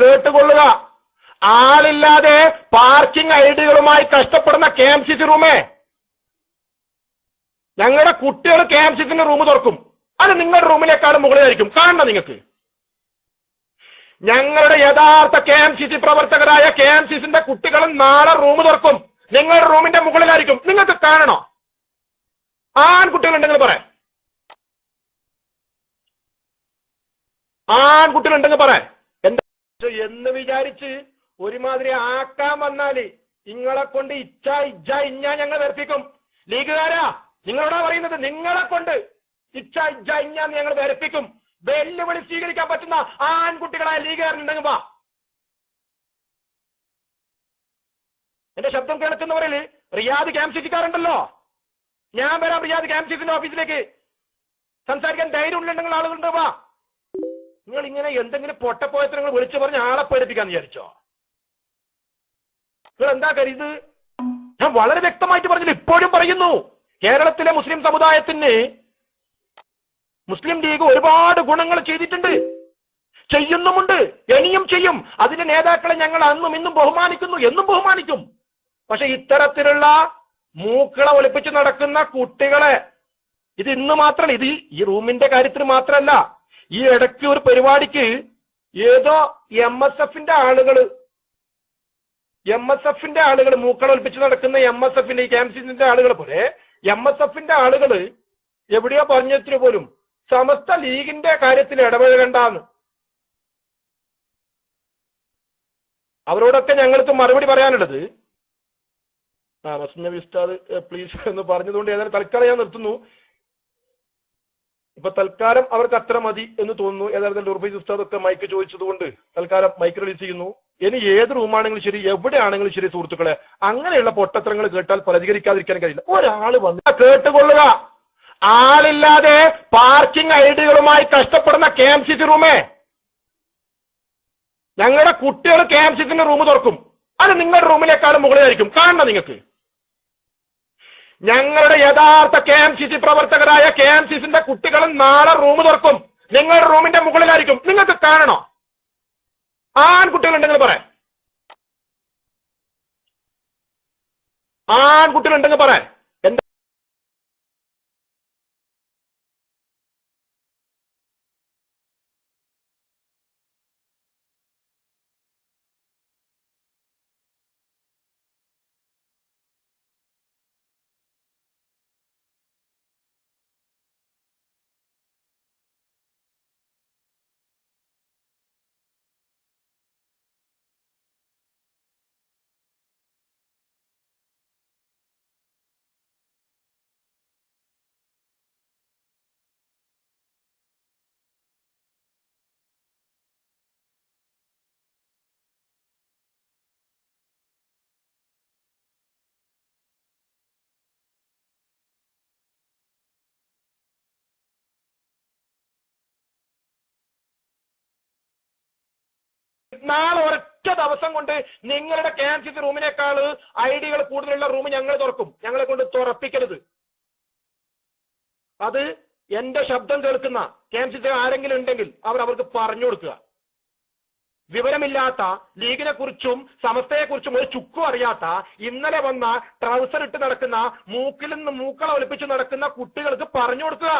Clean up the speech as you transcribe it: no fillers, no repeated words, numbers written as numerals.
കേട്ടുകൊള്ളുക. ആളില്ലാതെ പാർക്കിംഗ് ഐഡികളുമായി കഷ്ടപ്പെടുന്ന KMCC റൂമേ, ഞങ്ങളുടെ കുട്ടികൾ KMCCന്റെ റൂം തുറക്കും. അത് നിങ്ങളുടെ റൂമിനേക്കാളും മുകളിലായിരിക്കും. കാണണം നിങ്ങൾക്ക്. ഞങ്ങളുടെ യഥാർത്ഥ KMCC പ്രവർത്തകരായ KMCCന്റെ കുട്ടികളും നാളെ റൂം തുറക്കും. നിങ്ങളുടെ റൂമിന്റെ മുകളിലായിരിക്കും. നിങ്ങൾക്ക് കാണണോ? ആൺകുട്ടികളുണ്ടെങ്കിൽ പറയാം, ആൺകുട്ടികളുണ്ടെങ്കിൽ പറയാം. എന്താ എന്ന് വിചാരിച്ച് ഒരുമാതിരി ആക്കാൻ വന്നാല് നിങ്ങളെ കൊണ്ട് ഇഞ്ഞ ഞങ്ങൾ വരപ്പിക്കും. ലീഗുകാരാ, നിങ്ങളോടാ പറയുന്നത്. നിങ്ങളെ കൊണ്ട് ഇഞ്ഞ ഞങ്ങൾ വരപ്പിക്കും. വെല്ലുവിളി സ്വീകരിക്കാൻ പറ്റുന്ന ആൺകുട്ടികളായ ലീഗുകാരുണ്ടെങ്കിൽ വാ. എന്റെ ശബ്ദം കേൾക്കുന്നവരിൽ റിയാദ് KMCCക്കാരുണ്ടല്ലോ. ഞാൻ വരാം റിയാദ് KMCCന്റെ ഓഫീസിലേക്ക്. സംസാരിക്കാൻ ധൈര്യം ഉണ്ടെങ്കിൽ ആളുകളുണ്ട്, വാ. നിങ്ങൾ ഇങ്ങനെ എന്തെങ്കിലും പൊട്ടപ്പോയത്ര നിങ്ങൾ വിളിച്ചു പറഞ്ഞ് ആളെ പേടിപ്പിക്കാന്ന് വിചാരിച്ചോ? നിങ്ങൾ എന്താ കരുത്? ഞാൻ വളരെ വ്യക്തമായിട്ട് പറഞ്ഞില്ല, ഇപ്പോഴും പറയുന്നു. കേരളത്തിലെ മുസ്ലിം സമുദായത്തിന് മുസ്ലിം ലീഗ് ഒരുപാട് ഗുണങ്ങൾ ചെയ്തിട്ടുണ്ട്, ചെയ്യുന്നുമുണ്ട്, ഇനിയും ചെയ്യും. അതിന്റെ നേതാക്കളെ ഞങ്ങൾ അന്നും ഇന്നും ബഹുമാനിക്കുന്നു, എന്നും ബഹുമാനിക്കും. പക്ഷെ ഇത്തരത്തിലുള്ള മൂക്കളെ ഒളിപ്പിച്ച് നടക്കുന്ന കുട്ടികളെ, ഇത് ഇന്ന് മാത്രമല്ല, ഇത് ഈ റൂമിന്റെ കാര്യത്തിൽ മാത്രമല്ല. ഈ ഇടയ്ക്ക് ഒരു പരിപാടിക്ക് ഏതോ MSFന്റെ ആളുകൾ മൂക്കളെ ഒളിപ്പിച്ച് നടക്കുന്ന MSFന്റെ ഈ KMCCന്റെ ആളുകൾ പോലെ MSFന്റെ ആളുകൾ എവിടെയോ പറഞ്ഞിട്ട് പോലും സമസ്ത ലീഗിന്റെ കാര്യത്തിൽ ഇടപെടേണ്ടെന്ന്. അവരോടൊക്കെ ഞങ്ങൾക്ക് മറുപടി പറയാനുള്ളത്, മസ്നബി ഉസ്താദ് പ്ലീസ് എന്ന് പറഞ്ഞതുകൊണ്ട് ഏതായാലും തൽക്കാലം ഞാൻ നിർത്തുന്നു. ഇപ്പൊ തൽക്കാലം അവർക്ക് അത്ര മതി എന്ന് തോന്നുന്നു. ഏതായാലും ഉർഫൈസ് ഉസ്താദ് ഒക്കെ മൈക്ക് ചോദിച്ചത് കൊണ്ട് തൽക്കാലം മൈക്ക് റിലീസ് ചെയ്യുന്നു. ഇനി ഏത് റൂമാണെങ്കിലും ശരി, എവിടെയാണെങ്കിലും ശരി, സുഹൃത്തുക്കളെ, അങ്ങനെയുള്ള പൊട്ടത്തരങ്ങൾ കേട്ടാൽ പ്രതികരിക്കാതിരിക്കാൻ കഴിയില്ല. ഒരാള് വന്ന് കേട്ടുകൊള്ളുക. ആളില്ലാതെ പാർക്കിംഗ് ഐഡികളുമായി കഷ്ടപ്പെടുന്ന KMCC റൂമേ, ഞങ്ങളുടെ കുട്ടികൾ KMCCന്റെ റൂം തുറക്കും. അത് നിങ്ങളുടെ റൂമിനേക്കാളും മുകളിലായിരിക്കും. കാണണം നിങ്ങൾക്ക്. ഞങ്ങളുടെ യഥാർത്ഥ KMCC പ്രവർത്തകരായ KMCCന്റെ കുട്ടികളും നാളെ റൂം തുറക്കും. നിങ്ങളുടെ റൂമിന്റെ മുകളിലായിരിക്കും. നിങ്ങൾക്ക് കാണണോ? ആൺകുട്ടികളുണ്ടെങ്കിൽ പറയാം, ആൺകുട്ടികളുണ്ടെങ്കിൽ പറയാം. എന്താ നാളെ ഒരൊറ്റ ദിവസം കൊണ്ട് നിങ്ങളുടെ KMCC റൂമിനേക്കാൾ ഐഡികൾ കൂടുതലുള്ള റൂം ഞങ്ങൾ തുറക്കും. ഞങ്ങളെ കൊണ്ട് തുറപ്പിക്കരുത്. അത് എന്റെ ശബ്ദം കേൾക്കുന്ന KMCC ആരെങ്കിലും ഉണ്ടെങ്കിൽ അവർക്ക് പറഞ്ഞു കൊടുക്കുക. വിവരമില്ലാത്ത, ലീഗിനെ കുറിച്ചും സമസ്തയെ കുറിച്ചും ഒരു ചുക്കും അറിയാത്ത, ഇന്നലെ വന്ന ട്രൗസർ ഇട്ട് നടക്കുന്ന, മൂക്കിൽ നിന്ന് മൂക്കളെ ഒലിപ്പിച്ച് നടക്കുന്ന കുട്ടികൾക്ക് പറഞ്ഞു കൊടുക്കുക.